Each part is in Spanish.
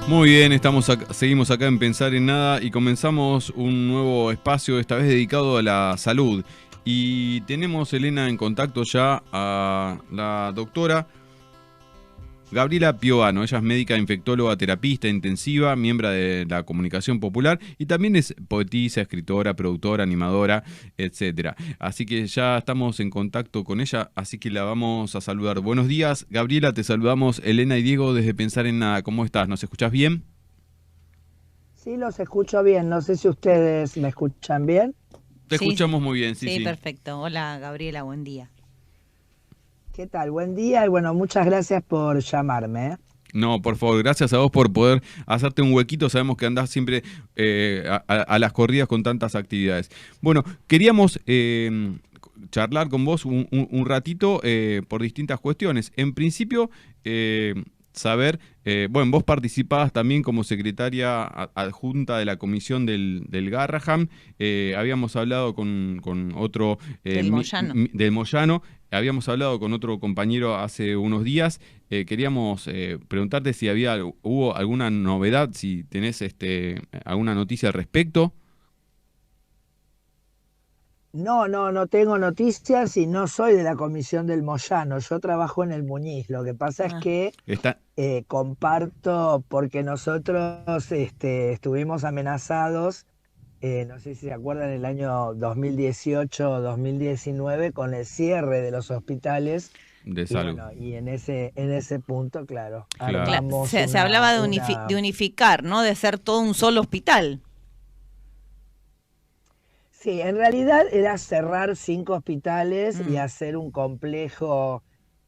Muy bien, seguimos acá en Pensar en Nada y comenzamos un nuevo espacio, esta vez dedicado a la salud. Y tenemos, Elena, en contacto ya a la doctora Gabriela Piovano. Ella es médica infectóloga, terapista intensiva, miembro de la Comunicación Popular y también es poetisa, escritora, productora, animadora, etcétera. Así que ya estamos en contacto con ella, así que la vamos a saludar. Buenos días, Gabriela, te saludamos Elena y Diego desde Pensar en Nada. ¿Cómo estás? ¿Nos escuchás bien? Sí, los escucho bien. No sé si ustedes me escuchan bien. Te Sí, escuchamos muy bien, sí, sí, sí. perfecto. Hola, Gabriela, buen día. ¿Qué tal? Buen día y bueno, muchas gracias por llamarme. No, por favor, gracias a vos por poder hacerte un huequito. Sabemos que andás siempre a las corridas con tantas actividades. Bueno, queríamos charlar con vos un ratito por distintas cuestiones. En principio, saber, bueno, vos participabas también como secretaria adjunta de la comisión del Garraham. Habíamos hablado con otro Del Moyano. del Moyano. Habíamos hablado con otro compañero hace unos días. Queríamos preguntarte si hubo alguna novedad, si tenés alguna noticia al respecto. No tengo noticias y no soy de la comisión del Moyano. Yo trabajo en el Muñiz. Lo que pasa es Ah, que Está, comparto porque nosotros estuvimos amenazados, no sé si se acuerdan, el año 2018 o 2019 con el cierre de los hospitales. de Y salud, bueno, y en ese punto, claro, claro. armamos se hablaba de unificar, ¿no? De ser todo un solo hospital. Sí, en realidad era cerrar 5 hospitales y Mm, hacer un complejo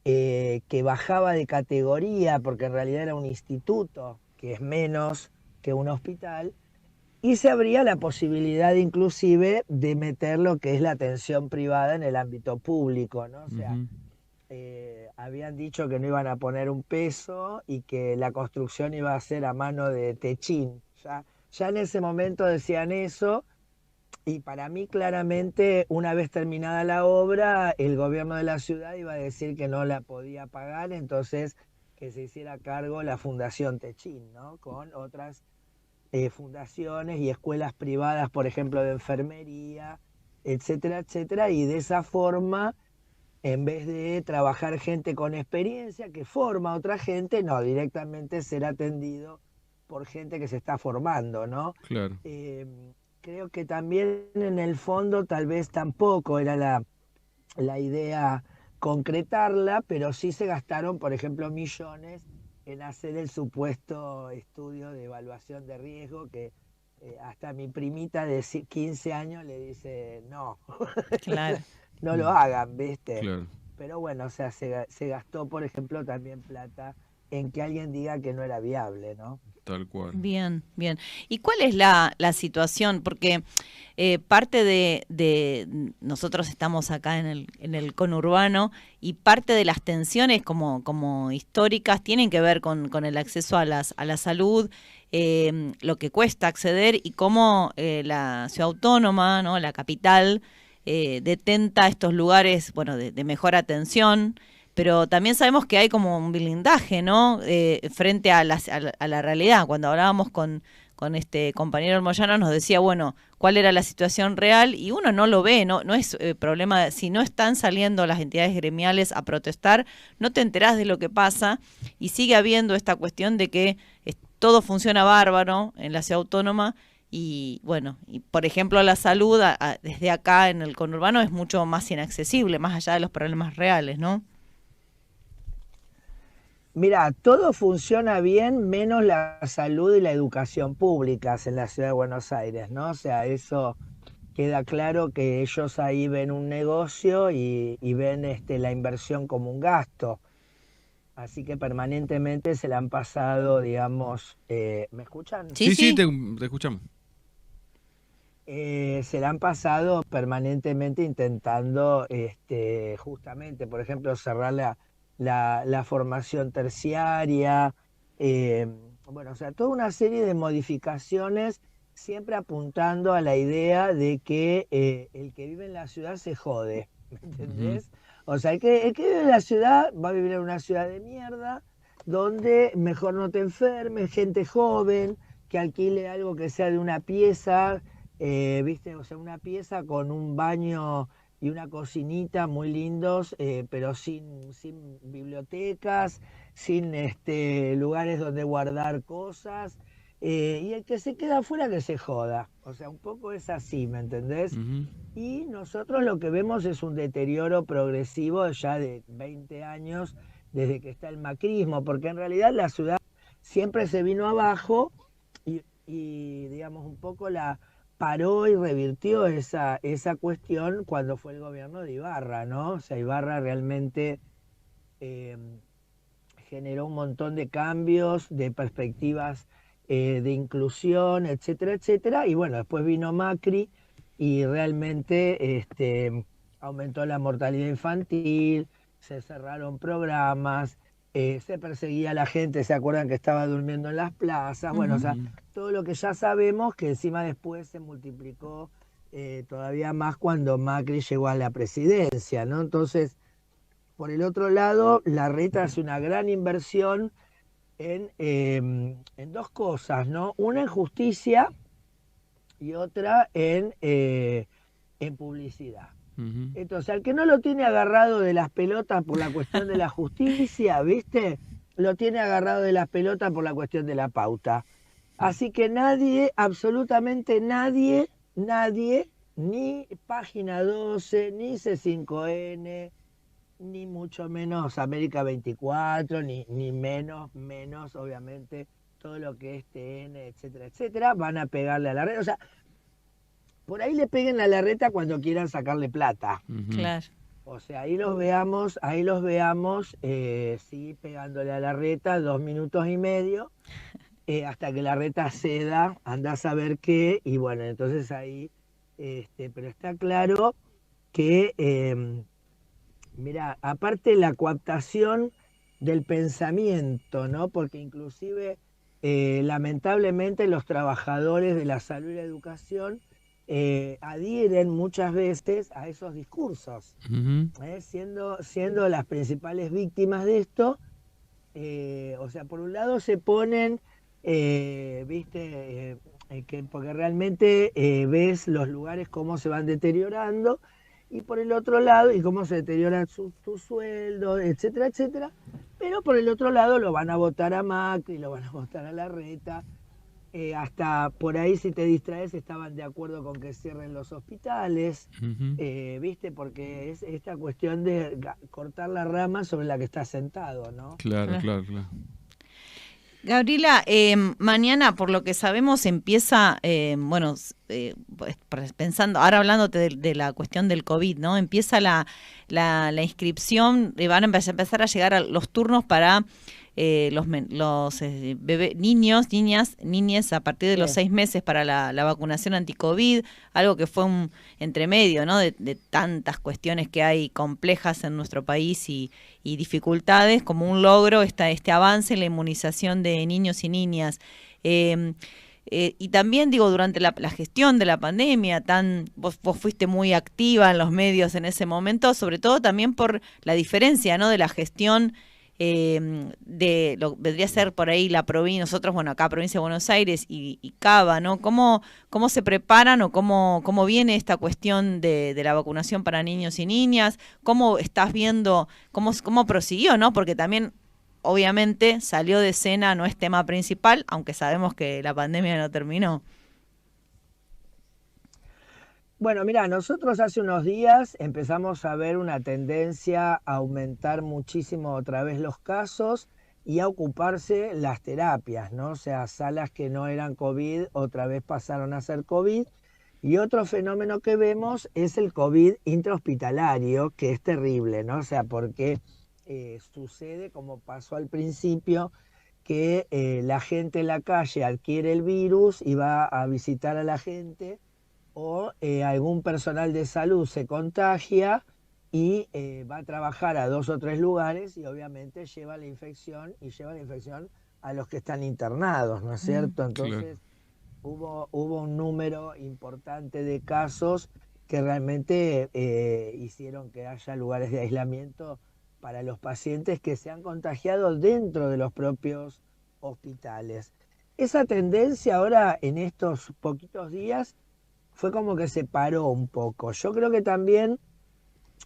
que bajaba de categoría, porque en realidad era un instituto, que es menos que un hospital, y se abría la posibilidad inclusive de meter lo que es la atención privada en el ámbito público, ¿no? O sea, Ujú. habían dicho que no iban a poner un peso y que la construcción iba a ser a mano de Techín. Ya en ese momento decían eso. Y para mí, claramente, una vez terminada la obra, el gobierno de la ciudad iba a decir que no la podía pagar, entonces que se hiciera cargo la Fundación Techín, ¿no? Con otras fundaciones y escuelas privadas, por ejemplo, de enfermería, etcétera, etcétera. Y de esa forma, en vez de trabajar gente con experiencia que forma a otra gente, no, directamente ser atendido por gente que se está formando, ¿no? Claro. Eh, Creo que también en el fondo tal vez tampoco era la idea concretarla, pero sí se gastaron, por ejemplo, millones en hacer el supuesto estudio de evaluación de riesgo que hasta mi primita de 15 años le dice, no, claro. no lo Mm, hagan, ¿viste? claro, Pero bueno, o sea, se gastó, por ejemplo, también plata en que alguien diga que no era viable, ¿no? tal cual. Bien, bien. ¿Y cuál es la situación? Porque parte nosotros estamos acá en el conurbano y parte de las tensiones como históricas tienen que ver con el acceso a la salud, lo que cuesta acceder y cómo la ciudad autónoma, ¿no? La capital, detenta estos lugares, bueno, de mejor atención, pero también sabemos que hay como un blindaje, ¿no? Frente a la realidad. Cuando hablábamos con este compañero del Moyano nos decía, bueno, cuál era la situación real y uno no lo ve, no es problema, si no están saliendo las entidades gremiales a protestar, no te enterás de lo que pasa y sigue habiendo esta cuestión de que todo funciona bárbaro en la ciudad autónoma y bueno, y por ejemplo la salud desde acá en el conurbano es mucho más inaccesible, más allá de los problemas reales, ¿no? Mira, todo funciona bien menos la salud y la educación públicas en la ciudad de Buenos Aires, ¿no? O sea, eso queda claro que ellos ahí ven un negocio y ven la inversión como un gasto. Así que permanentemente se la han pasado, digamos, ¿me escuchan? Sí, Sí, sí, sí. te escuchamos. Se la han pasado permanentemente intentando, justamente, por ejemplo, cerrar la formación terciaria, eh, bueno, o sea, toda una serie de modificaciones, siempre apuntando a la idea de que el que vive en la ciudad se jode, ¿me Ujú. entendés? O sea, el que vive en la ciudad va a vivir en una ciudad de mierda donde mejor no te enfermes, gente joven, que alquile algo que sea de una pieza, ¿viste? O sea, una pieza con un baño y una cocinita muy lindos, pero sin bibliotecas, sin lugares donde guardar cosas. Y el que se queda afuera que se joda. O sea, un poco es así, ¿me entendés? Ujú. Y nosotros lo que vemos es un deterioro progresivo ya de 20 años desde que está el macrismo, porque en realidad la ciudad siempre se vino abajo y digamos, un poco la paró y revirtió esa cuestión cuando fue el gobierno de Ibarra, ¿no? O sea, Ibarra realmente eh, generó un montón de cambios, de perspectivas de inclusión, etcétera, etcétera. Y bueno, después vino Macri y realmente aumentó la mortalidad infantil, se cerraron programas, se perseguía a la gente, ¿se acuerdan que estaba durmiendo en las plazas? Bueno, o Ujú. sea, Ujú. todo lo que ya sabemos que encima después se multiplicó todavía más cuando Macri llegó a la presidencia, ¿no? Entonces, por el otro lado, la reta hace una gran inversión en dos cosas, ¿no? Una en justicia y otra en publicidad. Ujú. Entonces, al que no lo tiene agarrado de las pelotas por la cuestión de la justicia, ¿viste? Lo tiene agarrado de las pelotas por la cuestión de la pauta. Así que nadie, absolutamente nadie, ni Página 12, ni C5N, ni mucho menos América 24, ni menos, obviamente, todo lo que es TN, etcétera, etcétera, van a pegarle a la red. O sea, por ahí le peguen a la reta cuando quieran sacarle plata. Ujú. Claro. O sea, ahí los veamos, sí, pegándole a la reta 2 minutos y medio, hasta que la reta ceda, anda a saber qué, y bueno, entonces ahí, pero está claro que mira, aparte la coaptación del pensamiento, ¿no? Porque inclusive, lamentablemente, los trabajadores de la salud y la educación adhieren muchas veces a esos discursos, Ujú. siendo las principales víctimas de esto. O sea, por un lado se ponen, viste, porque realmente ves los lugares cómo se van deteriorando, y por el otro lado, y cómo se deterioran tu sueldo, etcétera, etcétera. Pero por el otro lado lo van a votar a Macri, lo van a votar a Larreta. Hasta por ahí, si te distraes, estaban de acuerdo con que cierren los hospitales, Ujú. ¿viste? Porque es esta cuestión de cortar la rama sobre la que está sentado, ¿no? Claro, Claro. claro, claro. Gabriela, mañana, por lo que sabemos, empieza, bueno, pensando, ahora hablándote de la cuestión del COVID, ¿no? Empieza la inscripción, van a empezar a llegar a los turnos para niños, niñas a partir de los Sí. 6 meses para la vacunación anti-COVID, algo que fue un entremedio, ¿no? De tantas cuestiones que hay complejas en nuestro país y dificultades, como un logro este avance en la inmunización de niños y niñas. Eh, y también digo, durante la gestión de la pandemia, vos fuiste muy activa en los medios en ese momento, sobre todo también por la diferencia, ¿no? De la gestión de lo vendría a ser por ahí la provincia, nosotros, bueno, acá provincia de Buenos Aires y Cava, ¿no? ¿Cómo se preparan o cómo viene esta cuestión de la vacunación para niños y niñas? ¿Cómo estás viendo, cómo prosiguió, ¿no? Porque también, obviamente, salió de escena, no es tema principal, aunque sabemos que la pandemia no terminó. Bueno, mira, nosotros hace unos días empezamos a ver una tendencia a aumentar muchísimo otra vez los casos y a ocuparse las terapias, ¿no? O sea, salas que no eran COVID otra vez pasaron a ser COVID. Y otro fenómeno que vemos es el COVID intrahospitalario, que es terrible, ¿no? O sea, porque sucede como pasó al principio, que la gente en la calle adquiere el virus y va a visitar a la gente, o algún personal de salud se contagia y va a trabajar a 2 o 3 lugares y obviamente lleva la infección, y lleva la infección a los que están internados, ¿no es Mm. cierto? Claro. Entonces hubo un número importante de casos que realmente hicieron que haya lugares de aislamiento para los pacientes que se han contagiado dentro de los propios hospitales. Esa tendencia ahora en estos poquitos días fue como que se paró un poco. Yo creo que también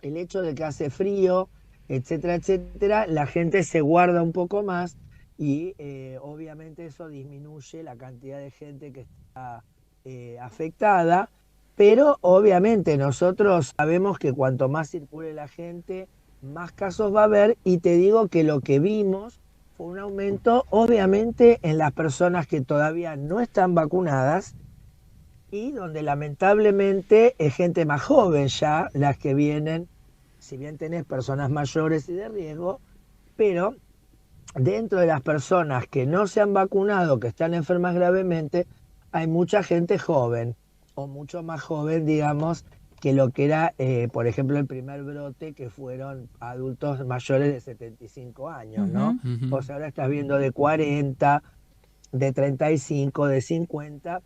el hecho de que hace frío, etcétera, etcétera, la gente se guarda un poco más y obviamente eso disminuye la cantidad de gente que está afectada, pero obviamente nosotros sabemos que cuanto más circule la gente, más casos va a haber, y te digo que lo que vimos fue un aumento obviamente en las personas que todavía no están vacunadas y donde lamentablemente es gente más joven ya las que vienen, si bien tenés personas mayores y de riesgo, pero dentro de las personas que no se han vacunado, que están enfermas gravemente, hay mucha gente joven, o mucho más joven, digamos, que lo que era, por ejemplo, el primer brote, que fueron adultos mayores de 75 años, ¿no? O sea, ahora estás viendo de 40, de 35, de 50,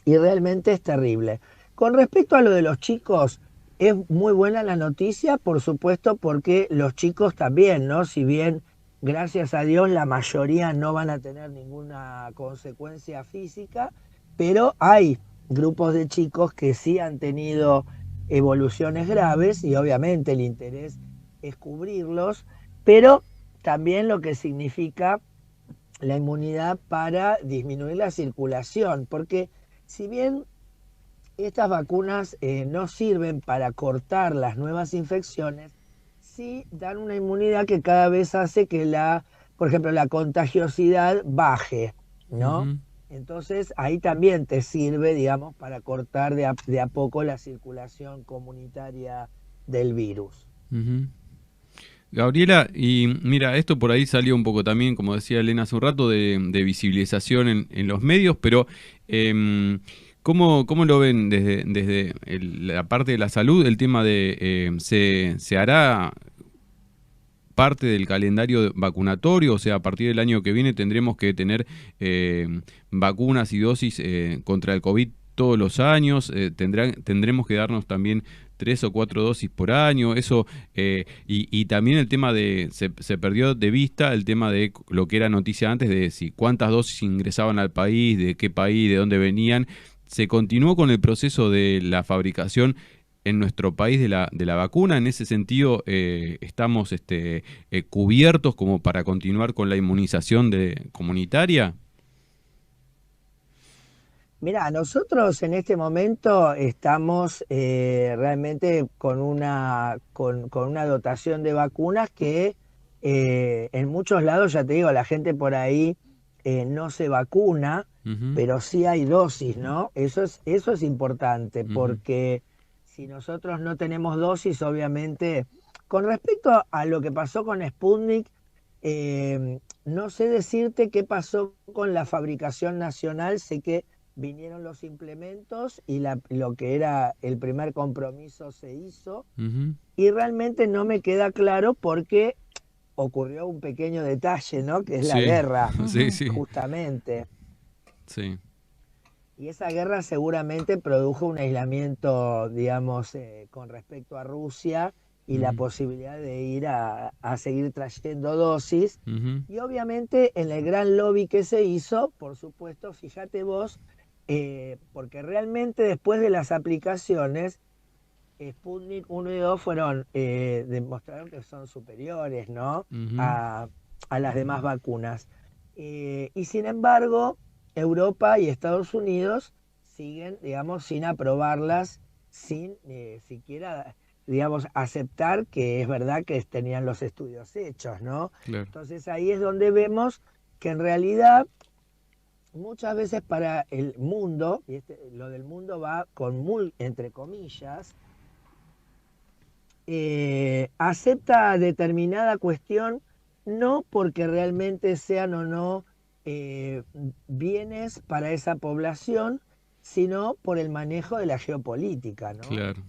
y realmente es terrible. Con respecto a lo de los chicos, es muy buena la noticia, por supuesto, porque los chicos también, ¿no? Si bien, gracias a Dios, la mayoría no van a tener ninguna consecuencia física, pero hay grupos de chicos que sí han tenido evoluciones graves y obviamente el interés es cubrirlos, pero también lo que significa la inmunidad para disminuir la circulación, porque si bien estas vacunas no sirven para cortar las nuevas infecciones, sí dan una inmunidad que cada vez hace que por ejemplo, la contagiosidad baje, ¿no? Entonces ahí también te sirve, digamos, para cortar de a poco la circulación comunitaria del virus. Gabriela, y mira, esto por ahí salió un poco también, como decía Elena hace un rato, de visibilización en los medios, pero ¿cómo lo ven desde la parte de la salud? El tema de ¿se hará parte del calendario vacunatorio? O sea, a partir del año que viene tendremos que tener vacunas y dosis contra el COVID todos los años, tendremos que darnos también 3 o 4 dosis por año, eso, y también el tema de, se perdió de vista el tema de lo que era noticia antes, de si cuántas dosis ingresaban al país, de qué país, de dónde venían. Se continuó con el proceso de la fabricación en nuestro país de la vacuna. En ese sentido, estamos cubiertos como para continuar con la inmunización comunitaria. Mira, nosotros en este momento estamos realmente con con una dotación de vacunas que en muchos lados, ya te digo, la gente por ahí no se vacuna, pero sí hay dosis, ¿no? Eso es importante, porque si nosotros no tenemos dosis, obviamente, con respecto a lo que pasó con Sputnik, no sé decirte qué pasó con la fabricación nacional, sé que vinieron los implementos y lo que era el primer compromiso se hizo, y realmente no me queda claro porque ocurrió un pequeño detalle, ¿no? Que es la guerra, justamente. Sí. Y esa guerra seguramente produjo un aislamiento, digamos, con respecto a Rusia y la posibilidad de ir a seguir trayendo dosis. Y obviamente en el gran lobby que se hizo, por supuesto, fíjate vos, porque realmente después de las aplicaciones, Sputnik 1 y 2 demostraron que son superiores, ¿no? a las demás vacunas. Y sin embargo, Europa y Estados Unidos siguen, digamos, sin aprobarlas, sin siquiera, digamos, aceptar que es verdad que tenían los estudios hechos, ¿no? Claro. Entonces ahí es donde vemos que en realidad muchas veces para el mundo, y lo del mundo va con muy, entre comillas, acepta determinada cuestión no porque realmente sean o no bienes para esa población, sino por el manejo de la geopolítica, ¿no? Claro.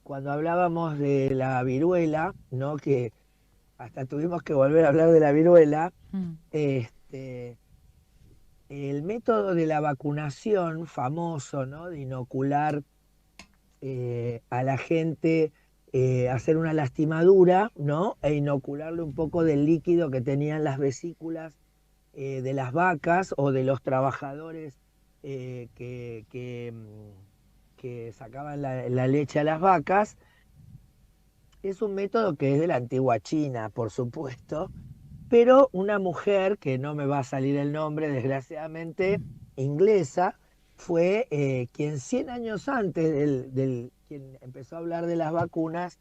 Cuando hablábamos de la viruela, ¿no? Que hasta tuvimos que volver a hablar de la viruela, el método de la vacunación famoso, ¿no? De inocular a la gente hacer una lastimadura, ¿no? E inocularle un poco del líquido que tenían las vesículas de las vacas o de los trabajadores que sacaban la leche a las vacas. Es un método que es de la antigua China, por supuesto, pero una mujer, que no me va a salir el nombre, desgraciadamente, inglesa, fue quien 100 años antes quien empezó a hablar de las vacunas,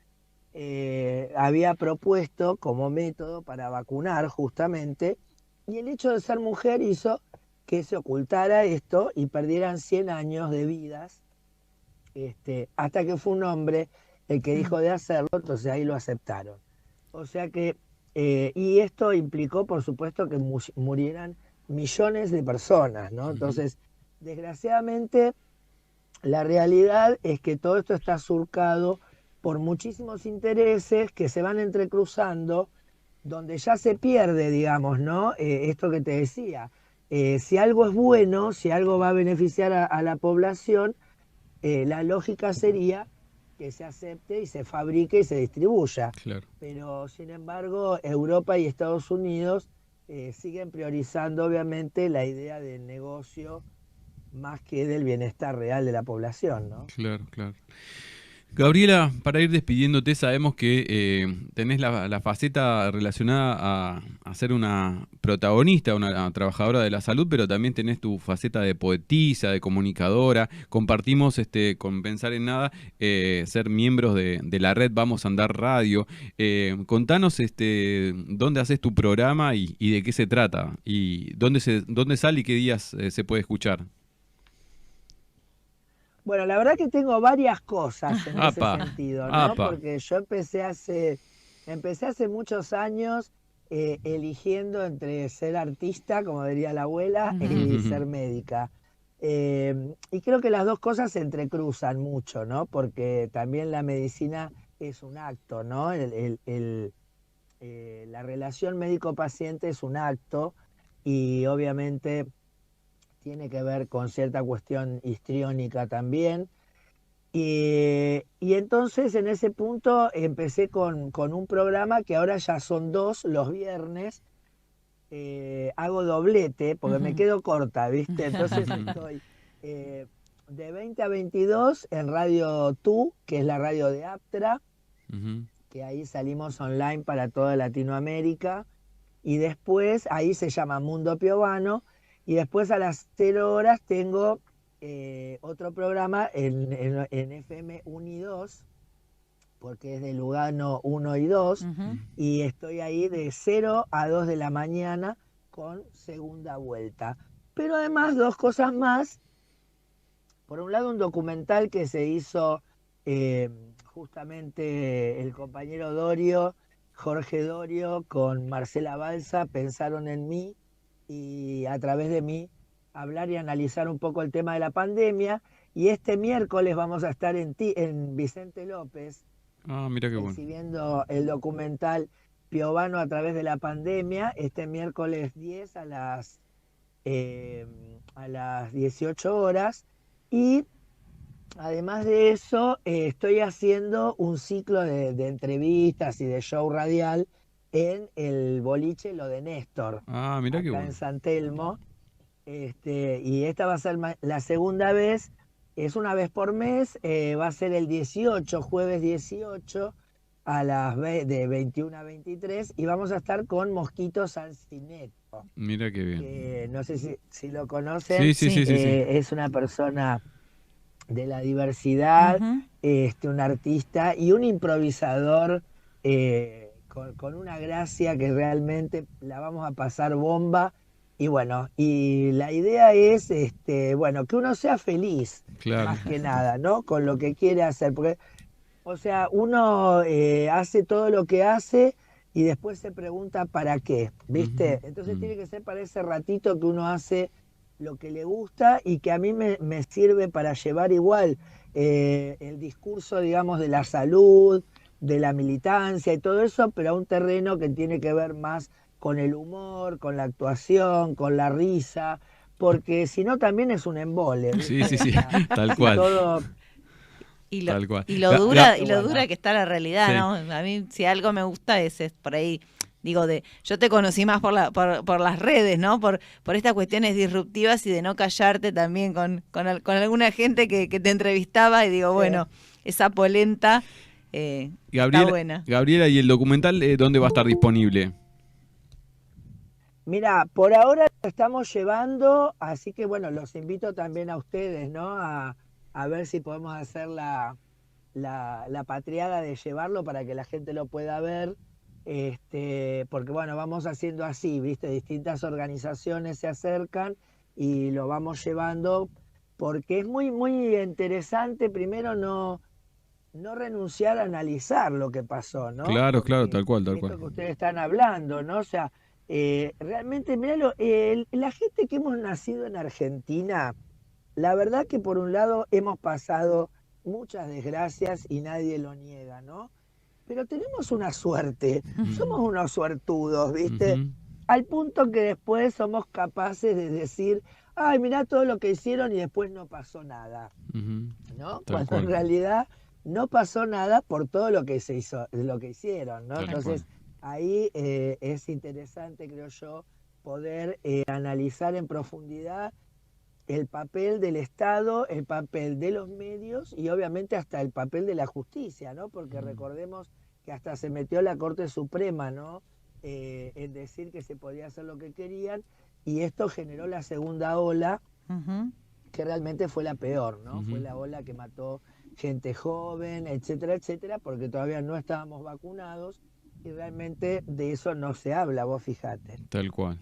había propuesto como método para vacunar justamente, y el hecho de ser mujer hizo que se ocultara esto y perdieran 100 años de vidas, hasta que fue un hombre el que dijo de hacerlo, entonces ahí lo aceptaron. O sea que, y esto implicó, por supuesto, que murieran millones de personas, ¿no? Entonces, desgraciadamente, la realidad es que todo esto está surcado por muchísimos intereses que se van entrecruzando, donde ya se pierde, digamos, ¿no? Esto que te decía, si algo es bueno, si algo va a beneficiar a la población, la lógica sería que se acepte y se fabrique y se distribuya. Claro. Pero, sin embargo, Europa y Estados Unidos siguen priorizando, obviamente, la idea del negocio más que del bienestar real de la población, ¿no? Claro, claro. Gabriela, para ir despidiéndote, sabemos que tenés la faceta relacionada a ser una protagonista, una trabajadora de la salud, pero también tenés tu faceta de poetisa, de comunicadora. Compartimos con Pensar en Nada, ser miembros de la red Vamos a Andar Radio. Contanos dónde haces tu programa y de qué se trata, y dónde sale y qué días se puede escuchar. Bueno, la verdad que tengo varias cosas en ese sentido, ¿no? Apa. Porque yo empecé hace muchos años eligiendo entre ser artista, como diría la abuela, y ser médica. Y creo que las dos cosas se entrecruzan mucho, ¿no? Porque también la medicina es un acto, ¿no? La relación médico-paciente es un acto y obviamente tiene que ver con cierta cuestión histriónica también. Y entonces en ese punto empecé con un programa que ahora ya son 2 los viernes. Hago doblete porque me quedo corta, ¿viste? Entonces estoy de 20 a 22 en Radio Tú, que es la radio de Aptra, que ahí salimos online para toda Latinoamérica. Y después, ahí se llama Mundo Piovano. Y después a las 0 horas tengo otro programa en FM 1 y 2, porque es de Lugano 1 y 2, y estoy ahí de 0 a 2 de la mañana con segunda vuelta. Pero además 2 cosas más. Por un lado, un documental que se hizo justamente el compañero Dorio, Jorge Dorio, con Marcela Balsa, pensaron en mí, y a través de mí hablar y analizar un poco el tema de la pandemia. Y este miércoles vamos a estar en Vicente López, Mira qué bueno, exhibiendo el documental Piovano a través de la pandemia, este miércoles 10 a las 18 horas. Y además de eso, estoy haciendo un ciclo de entrevistas y de show radial en el boliche Lo de Néstor, mira acá qué bueno. en San Telmo. Y esta va a ser la segunda vez, es una vez por mes, va a ser el 18, jueves 18, de 21 a 23, y vamos a estar con Mosquito Sancineto. Mira qué bien. No sé si lo conocen. Sí. Es una persona de la diversidad, un artista y un improvisador con una gracia que realmente la vamos a pasar bomba. Y bueno, y la idea es que uno sea feliz, Claro. más que nada, ¿no? Con lo que quiere hacer. Porque, o sea, uno hace todo lo que hace y después se pregunta para qué, ¿viste? Entonces tiene que ser para ese ratito que uno hace lo que le gusta, y que a mí me sirve para llevar igual el discurso, digamos, de la salud, de la militancia y todo eso, pero a un terreno que tiene que ver más con el humor, con la actuación, con la risa, porque si no también es un embole. Sí, tal cual. Tal cual. Y lo dura, Bueno. dura que está la realidad, Sí. ¿no? A mí, si algo me gusta es por ahí. Digo, yo te conocí más por las redes, ¿no? Por estas cuestiones disruptivas y de no callarte también con alguna gente que te entrevistaba y digo, Sí. bueno, esa polenta está buena. Gabriela, ¿y el documental dónde va a estar disponible? Mira, por ahora lo estamos llevando, así que bueno, los invito también a ustedes, ¿no? A ver si podemos hacer la patriada de llevarlo para que la gente lo pueda ver. Porque bueno, vamos haciendo así, ¿viste? Distintas organizaciones se acercan y lo vamos llevando porque es muy, muy interesante, primero no renunciar a analizar lo que pasó, ¿no? Claro, Porque tal cual. esto que ustedes están hablando, ¿no? O sea, realmente, míralo, la gente que hemos nacido en Argentina, la verdad que por un lado hemos pasado muchas desgracias y nadie lo niega, ¿no? Pero tenemos una suerte, somos unos suertudos, ¿viste? Ujú. Al punto que después somos capaces de decir, ay, mirá todo lo que hicieron y después no pasó nada, Ujú. ¿no? Tal Cuando cual. en realidad no pasó nada por todo lo que se hizo, lo que hicieron, ¿no? Tal Entonces, ahí es interesante, creo yo, poder analizar en profundidad el papel del Estado, el papel de los medios y obviamente hasta el papel de la justicia, ¿no? Porque recordemos que hasta se metió la Corte Suprema, ¿no? En decir que se podía hacer lo que querían y esto generó la segunda ola, Ujú. que realmente fue la peor, ¿no? Ujú. Fue la ola que mató gente joven, etcétera, etcétera, porque todavía no estábamos vacunados y realmente de eso no se habla, vos fijate. Tal cual.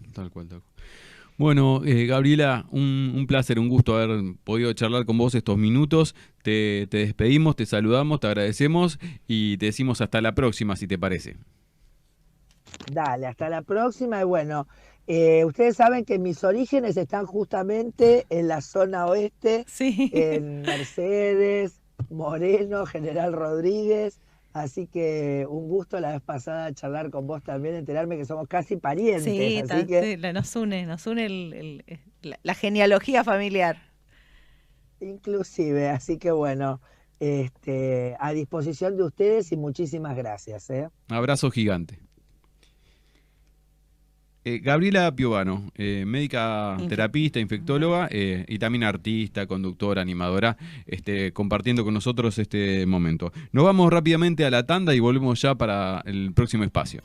Bueno, Gabriela, un placer, un gusto haber podido charlar con vos estos minutos. Te despedimos, te saludamos, te agradecemos y te decimos hasta la próxima, si te parece. Dale, hasta la próxima y bueno, ustedes saben que mis orígenes están justamente en la zona oeste, Sí. en Mercedes, Moreno, General Rodríguez, así que un gusto la vez pasada charlar con vos también, enterarme que somos casi parientes, Sí, así que nos une la genealogía familiar. inclusive, así que bueno, a disposición de ustedes y muchísimas gracias, ¿eh? Abrazo gigante. Gabriela Piovano, médica terapista, infectóloga y también artista, conductora, animadora, compartiendo con nosotros este momento. Nos vamos rápidamente a la tanda y volvemos ya para el próximo espacio.